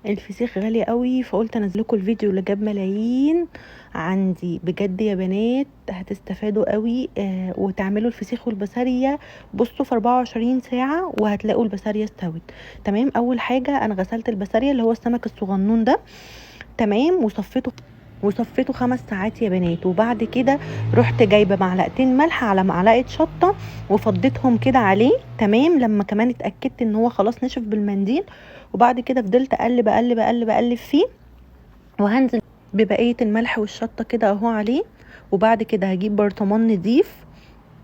الفسيخ غالي قوي، فقلت انزلكم الفيديو اللي جاب ملايين عندي بجد يا بنات. هتستفادوا قوي وتعملوا الفسيخ والبسارية بصوا في 24 ساعة وهتلاقوا البسارية استوت. تمام. اول حاجة انا غسلت البسارية اللي هو السمك الصغنون ده، تمام، وصفيته 5 ساعات يا بنات. وبعد كده رحت جايبه معلقتين ملح على معلقه شطه وفضيتهم كده عليه، تمام، لما كمان اتاكدت ان هو خلاص نشف بالمنديل. وبعد كده فضلت اقلب اقلب اقلب اقلب فيه، وهنزل ببقيه الملح والشطه كده اهو عليه. وبعد كده هجيب برطمان نضيف،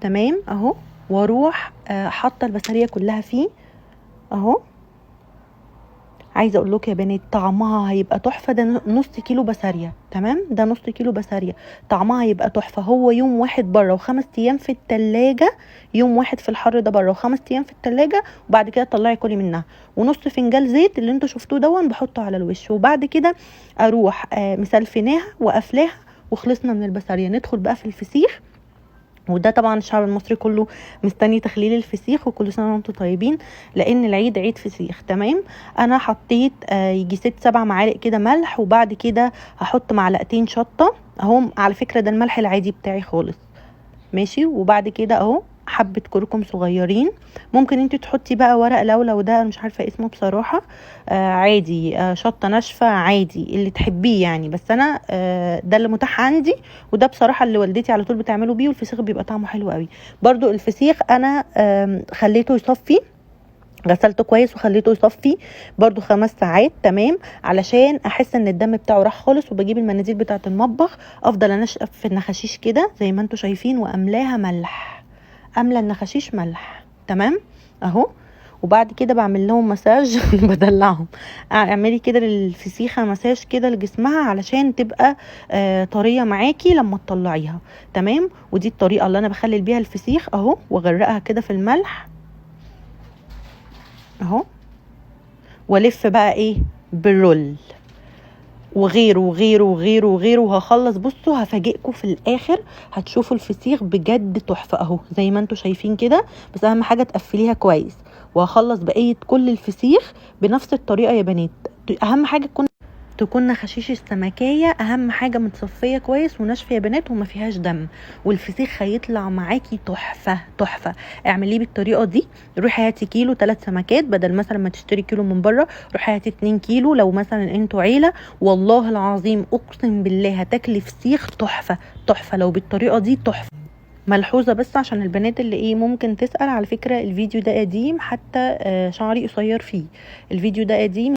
تمام اهو، واروح حاطه البصليه كلها فيه اهو. عايزه اقول لكم يا بنات طعمها هيبقى تحفه. ده نص كيلو بسارية، تمام، ده نص كيلو بسارية، طعمها هيبقى تحفه. هو يوم واحد بره و5 ايام في التلاجة، يوم واحد في الحر ده بره و5 ايام في التلاجة. وبعد كده طلعي كلي منها. ونص فنجان زيت اللي انتوا شفتوه دون بحطه على الوش. وبعد كده اروح مسلفناها وقفلاها، وخلصنا من البسارية. ندخل بقى في الفسيخ، وده طبعا الشعب المصري كله مستني تخليل الفسيخ، وكل سنه وانتم طيبين لان العيد عيد فسيخ. تمام. انا حطيت يجي 6-7 معالق كده ملح، وبعد كده هحط معلقتين شطه اهو. على فكره ده الملح العادي بتاعي خالص، ماشي. وبعد كده اهو حبه كركم صغيرين. ممكن انت تحطي بقى ورق لولا، وده مش عارفه اسمه بصراحه. عادي، شطه ناشفه عادي اللي تحبيه يعني. بس انا ده اللي متاح عندي، وده بصراحه اللي والدتي على طول بتعمله بيه، والفسيخ بيبقى طعمه حلو قوي. برضو الفسيخ انا خليته يصفي، غسلته كويس وخليته يصفي برضو 5 ساعات، تمام، علشان احس ان الدم بتاعه راح خالص. وبجيب المناديل بتاعه المطبخ افضل انشف في النخاشيش كده زي ما انتم شايفين، واملاها ملح، املى النخاشيش ملح، تمام اهو. وبعد كده بعمل لهم مساج بدلعهم. اعملي كده للفسيخه مساج كده لجسمها علشان تبقى طريه معاكي لما تطلعيها، تمام. ودي الطريقه اللي انا بخلل بيها الفسيخ اهو، واغرقها كده في الملح اهو، والف بقى ايه بالرول، وغيره وغيره وغيره وغيره. وهخلص بصوا هفاجئكم في الاخر، هتشوفوا الفسيخ بجد تحفه اهو زي ما انتم شايفين كده. بس اهم حاجه تقفليها كويس. وهخلص بقيه كل الفسيخ بنفس الطريقه يا بنات. اهم حاجه تكون نخاشيش السمكية، اهم حاجة متصفية كويس وناشفة يا بنات وما فيهاش دم، والفسيخ هيطلع معاكي تحفة تحفة. اعمليه بالطريقة دي. روحي هاتي كيلو 3 سمكات بدل مثلا ما تشتري كيلو من بره. روحي هاتي 2 كيلو لو مثلا انتوا عيلة، والله العظيم اقسم بالله هتاكلي فسيخ تحفة تحفة لو بالطريقة دي تحفة. ملحوظة بس عشان البنات اللي ممكن تسأل، على فكرة الفيديو ده قديم، حتى شعري قصير فيه. الفيديو ده قديم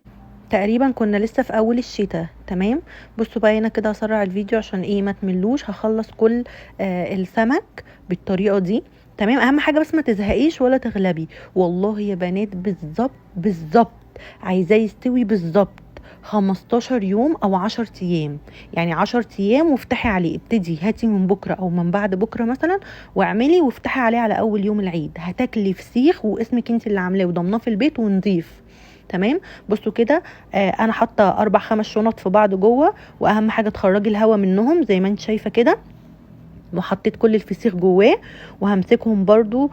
تقريبا، كنا لسه في اول الشتاء، تمام. بصوا بقى هنا كده هسرع الفيديو عشان ما تملوش. هخلص كل السمك بالطريقه دي، تمام. اهم حاجه بس ما تزهقيش ولا تغلبي. والله يا بنات بالظبط بالظبط عايزاه يستوي بالظبط 15 يوم او 10 ايام. يعني 10 ايام وافتحي عليه، ابتدي هاتي من بكره او من بعد بكره مثلا واعملي وافتحي عليه على اول يوم العيد. هتاكلي فسيخ واسمك انت اللي عاملاه وضمناه في البيت ونضيف، تمام. بصوا كده انا حاطه 4-5 شنط في بعض جوه، واهم حاجه تخرجي الهواء منهم زي ما انت شايفه كده. وحطيت كل الفسيخ جواه، وهمسكهم برضو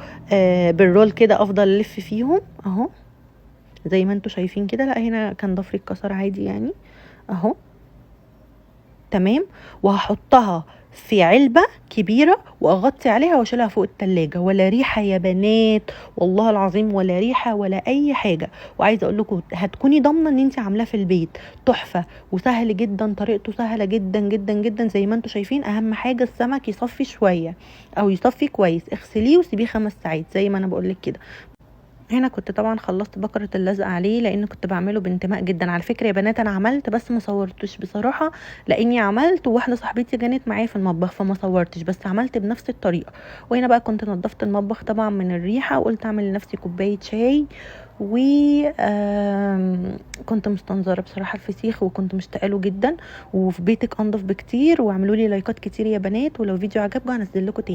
بالرول كده، افضل الف فيهم اهو زي ما انتوا شايفين كده. لا هنا كان ضفري اتكسر عادي يعني اهو، تمام. وهحطها في علبة كبيرة واغطي عليها واشيلها فوق التلاجة. ولا ريحة يا بنات، والله العظيم ولا ريحة ولا اي حاجة. وعايزة اقول لكم هتكوني ضامنة ان انت عاملاه في البيت تحفة وسهل جدا، طريقته سهلة جدا جدا جدا زي ما انتم شايفين. اهم حاجة السمك يصفي شوية او يصفي كويس، اغسليه وسيبيه 5 ساعات زي ما انا بقولك كده. هنا كنت طبعا خلصت بكرة اللزق عليه لان كنت بعمله بانتماء جدا. على فكرة يا بنات انا عملت بس ما صورتش بصراحة، لاني عملت وواحدة صاحبتي كانت معايا في المطبخ فما صورتش، بس عملت بنفس الطريقة. وهنا بقى كنت نظفت المطبخ طبعا من الريحة، وقلت اعمل لنفسي كوباية شاي. و كنت مستنظرة بصراحة الفسيخ وكنت مشتاقه له جدا. وفي بيتك انضف بكتير. واعملوا لي لايكات كتير يا بنات، ولو فيديو عجبكم هنزل لكم تاني.